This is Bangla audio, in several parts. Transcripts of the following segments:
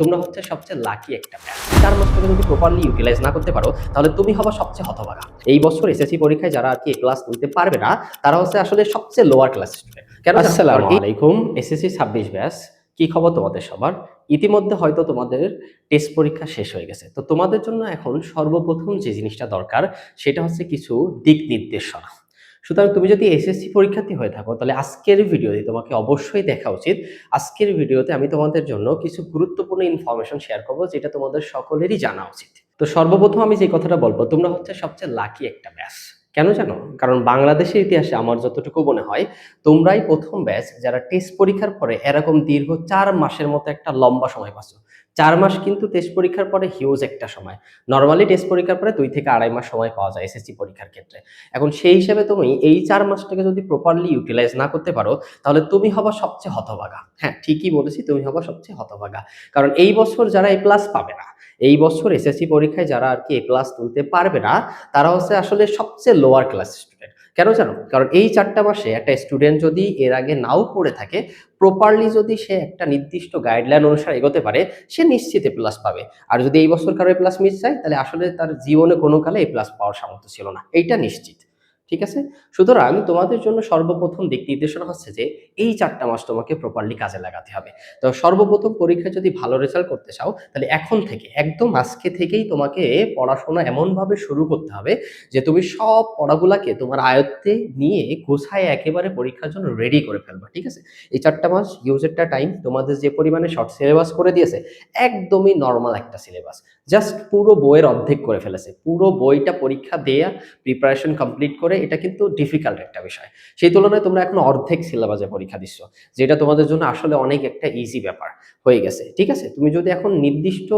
তোমরা হচ্ছে সবচেয়ে লাকি একটা ব্যাচ। 4 মাসটাকে যদি প্রপারলি ইউটিলাইজ না করতে পারো তাহলে তুমি হবা সবচেয়ে হতভাগা। এই বছর এসএসসি পরীক্ষায় যারা আর কি এ প্লাস তুলতে পারবে না তারা হচ্ছে আসলে সবচেয়ে লোয়ার ক্লাস স্টুডেন্ট। কেন জানো? আসসালামু আলাইকুম, এসএসসি 26 ব্যাচ। কি খবর তোমাদের সবার? ইতিমধ্যে হয়তো তোমাদের টেস্ট পরীক্ষা শেষ হয়ে গেছে। তো তোমাদের জন্য এখন সর্বপ্রথম যে জিনিসটা দরকার সেটা হচ্ছে কিছু দিক নির্দেশনা। সুতরাং তুমি যদি এসএসসি পরীক্ষার্থী হয়ে থাকো তাহলে আজকের ভিডিওতে তোমাকে অবশ্যই দেখা উচিত। আজকের ভিডিওতে আমি তোমাদের জন্য কিছু গুরুত্বপূর্ণ ইনফরমেশন শেয়ার করব যেটা তোমাদের সকলেরই জানা উচিত। তো সর্বপ্রথম আমি যে কথাটা বলবো, তোমরা হচ্ছে সবচেয়ে লাকি একটা ব্যাচ। কেন জানো? কারণ বাংলাদেশের ইতিহাসে আমার যতটুকু মনে হয় তোমরাই প্রথম ব্যাচ যারা টেস্ট পরীক্ষার পরে এরকম দীর্ঘ 4 মাসের মতো একটা লম্বা সময় পাচ্ছ। 4 মাস কিন্তু টেস্ট পরীক্ষার পরে হিউজ একটা সময়। নরমালি টেস্ট পরীক্ষার পরে 2 থেকে আড়াই মাস সময় পাওয়া যায় এসএসসি পরীক্ষার ক্ষেত্রে। এখন সেই হিসেবে তুমি এই 4 মাসটাকে যদি প্রপারলি ইউটিলাইজ না করতে পারো তাহলে তুমি হবা সবচেয়ে হতভাগা। হ্যাঁ, ঠিকই বলেছি, তুমি হবা সবচেয়ে হতভাগা। কারণ এই বছর যারা এ প্লাস পাবে না, এই বছর এসএসসি পরীক্ষায় যারা আর কি এ প্লাস তুলতে পারবে না তারা হচ্ছে আসলে সবচেয়ে লোয়ার ক্লাস স্টুডেন্ট। কেন জানো? কারণ এই 4টা মাসে একটা স্টুডেন্ট যদি এর আগে নাও পড়ে থাকে, প্রপারলি যদি সে একটা নির্দিষ্ট গাইডলাইন অনুসারে এগোতে পারে, সে নিশ্চিত এ প্লাস পাবে। আর যদি এই বছর কারো এ প্লাস মিস যায় তাহলে আসলে তার জীবনে কোনো কালে এ প্লাস পাওয়ার সামর্থ্য ছিল না, এইটা নিশ্চিত। ঠিক আছে? সুতরাং তোমাদের জন্য সর্বপ্রথম দিক নির্দেশনা হচ্ছে যে এই 4টা মাস তোমাকে প্রপারলি কাজে লাগাতে হবে। তো সর্বপ্রথম পরীক্ষায় যদি ভালো রেজাল্ট করতে চাও তাহলে এখন থেকে একদম আজকে থেকেই তোমাকে পড়াশোনা এমনভাবে শুরু করতে হবে যে তুমি সব পড়াগুলাকে তোমার আয়ত্তে নিয়ে গোছায় একেবারে পরীক্ষার জন্য রেডি করে ফেলবা। ঠিক আছে? এই 4টা মাস হিউজ একটা টাইম, তোমাদের যে পরিমাণে শর্ট সিলেবাস করে দিয়েছে একদমই নরমাল একটা সিলেবাস। জাস্ট পুরো বইয়ের অর্ধেক করে ফেলেছে। পুরো বইটা পরীক্ষা দেয়া প্রিপারেশন কমপ্লিট করে এটা কিন্তু ডিফিকাল্ট একটা বিষয়। সেই তুলনায় তোমরা এখন অর্ধেক সিলেবাসে পরীক্ষা দিচ্ছ, যেটা তোমাদের জন্য আসলে অনেক একটা ইজি ব্যাপার হয়ে গেছে। ঠিক আছে? তুমি যদি এখন নির্দিষ্ট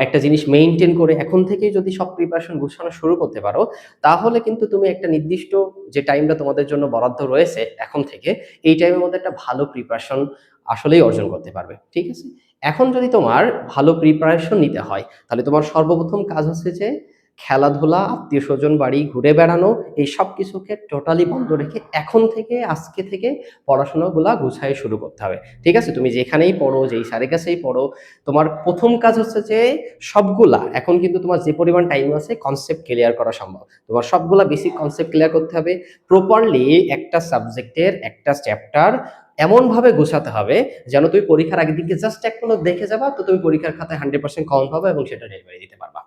একটা জিনিস মেইনটেইন করে এখন থেকেই যদি সব প্রিপারেশন গুছানো শুরু করতে পারো তাহলে কিন্তু তুমি একটা নির্দিষ্ট যে টাইমটা তোমাদের জন্য বরাদ্দ রয়েছে এখন থেকে, এই টাইমের মধ্যে একটা ভালো প্রিপারেশন আসলেই অর্জন করতে পারবে। ঠিক আছে? এখন যদি তোমার ভালো প্রিপারেশন নিতে হয় তাহলে তোমার সর্বপ্রথম কাজ হচ্ছে যে খেলাধুলা, আত্মীয়স্বজন বাড়ি ঘুরে বেড়ানো, এই সব কিছুকে টোটালি বন্ধ রেখে এখন থেকে আজকে থেকে পড়াশোনাগুলা গুছায় শুরু করতে হবে। ঠিক আছে? তুমি যেখানেই পড়ো, যেই স্যারের কাছেই পড়ো, তোমার প্রথম কাজ হচ্ছে যে সবগুলা এখন কিন্তু তোমার যে পরিমাণ টাইম আছে কনসেপ্ট ক্লিয়ার করা সম্ভব। তোমার সবগুলা বেসিক কনসেপ্ট ক্লিয়ার করতে হবে। প্রপারলি একটা সাবজেক্টের একটা চ্যাপ্টার এমনভাবে গোছাতে হবে যেন তুমি পরীক্ষার আগের দিনকে জাস্ট এক পলক দেখে যাবা, তো তুমি পরীক্ষার খাতায় 100% কমন পাবা এবং সেটা ডেলিভারি দিতে পারবা।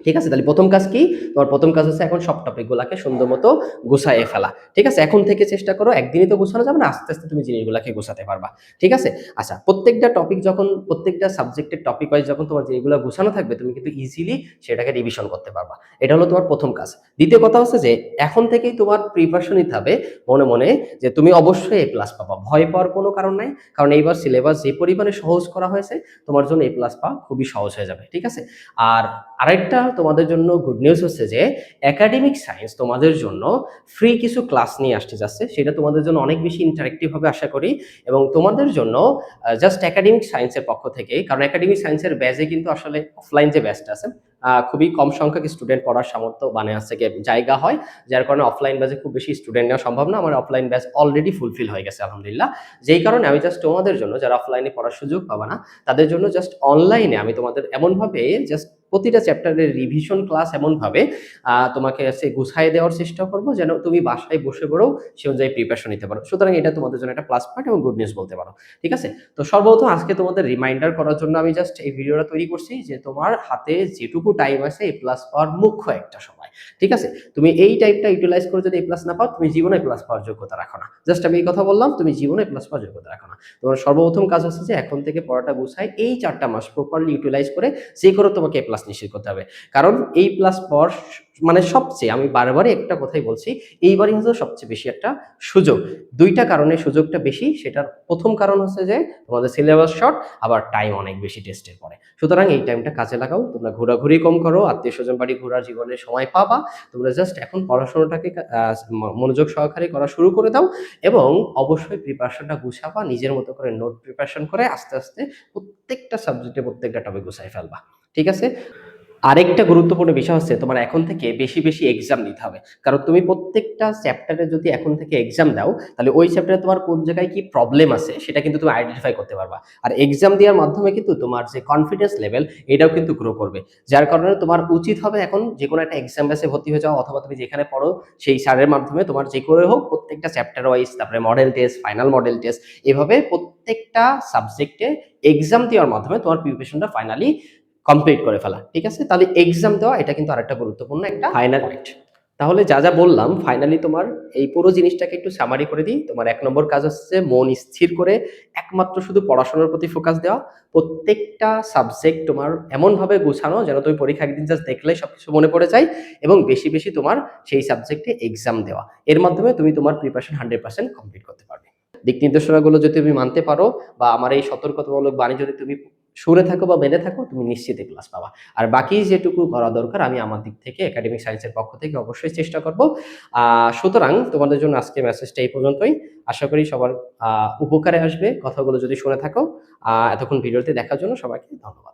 ঠিক আছে? তাহলে প্রথম কাজ কি? তোমার প্রথম কাজ হচ্ছে এখন সব টপিক গুলাকে সুন্দর মতো গুছাইয়ে ফেলা। ঠিক আছে? এখন থেকে চেষ্টা করো, একদিনই তো গোছানো যাবে না, আস্তে আস্তে তুমি জিনিসগুলাকে গোছাতে পারবা। ঠিক আছে? আচ্ছা, প্রত্যেকটা টপিক যখন প্রত্যেকটা সাবজেক্টের টপিক ওয়াইজ যখন তোমার জিনিসগুলো গোছানো থাকবে তুমি কিন্তু ইজিলি সেটাকে রিভিশন করতে পারবা। এটা হলো তোমার প্রথম কাজ। দ্বিতীয় কথা হচ্ছে যে এখন থেকেই তোমার প্রিপারেশন নিতে হবে মনে মনে যে তুমি অবশ্যই এ প্লাস পাবা। ভয় পাওয়ার কোনো কারণ নাই। কারণ এইবার সিলেবাস যে পরিমাণে সহজ করা হয়েছে তোমার জন্য এ প্লাস পাওয়া খুবই সহজ হয়ে যাবে। ঠিক আছে? আর আরেকটা তোমাদের জন্য গুড নিউজ হচ্ছে যে একাডেমিক সায়েন্স তোমাদের জন্য ফ্রি কিছু ক্লাস নিয়ে আসতে যাচ্ছে। সেটা তোমাদের জন্য অনেক বেশি ইন্টারেক্টিভ হবে আশা করি। এবং তোমাদের জন্য জাস্ট একাডেমিক সায়েন্সের পক্ষ থেকে, কারণ একাডেমিক সায়েন্সের ব্যাচে কিন্তু আসলে অফলাইন যে ব্যাচটা আছে খুবই কম সংখ্যক স্টুডেন্ট পড়ার সামর্থ্য মানে আছে কি জায়গা হয়, যার কারণে অফলাইন ব্যাচে খুব বেশি স্টুডেন্ট নেওয়া সম্ভব না। আমার অফলাইন ব্যাচ অলরেডি ফুলফিল হয়ে গেছে আলহামদুলিল্লাহ। যেই কারণে আমি জাস্ট তোমাদের জন্য যারা অফলাইনে পড়ার সুযোগ পাবে না তাদের জন্য জাস্ট অনলাইনে আমি তোমাদের এমনভাবে জাস্ট প্রতিটা চ্যাপ্টারের রিভিশন ক্লাস এমনভাবে তোমাকে হচ্ছে গুছায় দেওয়ার চেষ্টা করব যেন তুমি বাসায় বসে পড়েও সে অনুযায়ী প্রিপারেশন নিতে পারো। সুতরাং এটা তোমাদের জন্য একটা প্লাস পয়েন্ট এবং গুড নিউজ বলতে পারো। ঠিক আছে? তো সর্বপ্রথম আজকে তোমাদের রিমাইন্ডার করার জন্য আমি জাস্ট এই ভিডিওটা তৈরি করছি যে তোমার হাতে যেটুকু টাইম আছে এ প্লাস পাওয়ার মুখ্য একটা সময়। ঠিক আছে? তুমি এই টাইমটা ইউটিলাইজ করে যদি এ প্লাস না পাও তুমি জীবনে প্লাস পাওয়ার যোগ্যতা রাখো না। জাস্ট আমি এই কথা বললাম, তুমি জীবনে প্লাস পাওয়ার যোগ্যতা রাখো না। তোমার সর্বপ্রথম কাজ হচ্ছে যে এখন থেকে পড়াটা গুছাই এই 4টা মাস প্রপারলি ইউটিলাইজ করে যে করে তোমাকে এ প্লাস নিশ্চিত করতে হবে। কারণ এই প্লাস পাওয়ার মানে সবচেয়ে আমি বারবারই একটা কথাই বলছি, এইবারই হচ্ছে সবচেয়ে বেশি একটা সুযোগ। 2টা কারণে সুযোগটা বেশি। সেটার প্রথম কারণ হচ্ছে যে তোমাদের সিলেবাস শর্ট, আবার টাইম অনেক বেশি টেস্টের পরে। সুতরাং এই টাইমটা কাজে লাগাও। তোমরা ঘোরাঘুরি কম করো, আত্মীয়স্বজন বাড়ি ঘোরার জীবনে সময় পাবা। তোমরা জাস্ট এখন পড়াশোনাটাকে মনোযোগ সহকারে করা শুরু করে দাও এবং অবশ্যই প্রিপারেশনটা গুছাবা নিজের মতো করে, নোট প্রিপারেশন করে আস্তে আস্তে প্রত্যেকটা সাবজেক্টে প্রত্যেকটা টপিক গুছাই ফেলবা। ঠিক আছে? আরেকটা গুরুত্বপূর্ণ বিষয় হচ্ছে তোমার এখন থেকে বেশি বেশি এক্সাম নিতে হবে। কারণ তুমি প্রত্যেকটা চ্যাপ্টারে যদি এখন থেকে এক্সাম দাও, তাহলে ওই চ্যাপ্টারে তোমার কোন জায়গায় কি প্রবলেম আছে সেটা কিন্তু তুমি আইডেন্টিফাই করতে পারবা। আর এক্সাম দেওয়ার মাধ্যমে কিন্তু তোমার যে কনফিডেন্স লেভেল এটাও কিন্তু গ্রো করবে। যার কারণে তোমার উচিত হবে এখন যেকোনো একটা এক্সাম ব্যাচে ভর্তি হয়ে যাওয়া, অথবা তুমি যেখানে পড়ো সেই স্যারের মাধ্যমে তোমার যে করে হোক প্রত্যেকটা চ্যাপ্টার ওয়াইজ, তারপরে model test, final model test, এভাবে প্রত্যেকটা সাবজেক্টে এক্সাম দেওয়ার মাধ্যমে তোমার প্রিপারেশনটা ফাইনালি কমপ্লিট করে ফেলা। ঠিক আছে? তাহলে এক্সাম দেওয়া এটা কিন্তু আরেকটা গুরুত্বপূর্ণ একটা ফাইনাল পয়েন্ট। তাহলে যা যা বললাম ফাইনালি তোমার এই পুরো জিনিসটাকে একটু সামারি করে দিই। তোমার ১ নম্বর কাজ হচ্ছে মন স্থির করে একমাত্র শুধু পড়াশোনার প্রতি ফোকাস দেওয়া। প্রত্যেকটা সাবজেক্ট তোমার এমনভাবে গোছানো যেন তুমি পরীক্ষা একদিন জাস্ট দেখলেই সবকিছু মনে পড়ে যায়, এবং বেশি বেশি তোমার সেই সাবজেক্টে এক্সাম দেওয়া। এর মাধ্যমে তুমি তোমার প্রিপারেশন 100% কমপ্লিট করতে পারবে। দিক নির্দেশনাগুলো যদি তুমি মানতে পারো বা আমার এই সতর্কতামূলক বাণী যদি তুমি শুনে থাকো বা মেনে থাকো, তুমি নিশ্চিতই প্লাস পাবা। আর বাকি যেটুকু করা দরকার আমি আমার দিক থেকে একাডেমিক সায়েন্সের পক্ষ থেকে অবশ্যই চেষ্টা করব। সুতরাং তোমাদের জন্য আজকে মেসেজটা এই পর্যন্তই। আশা করি সবার উপকারে আসবে কথাগুলো যদি শুনে থাকো। এতক্ষণ ভিডিওতে দেখার জন্য সবাইকে ধন্যবাদ।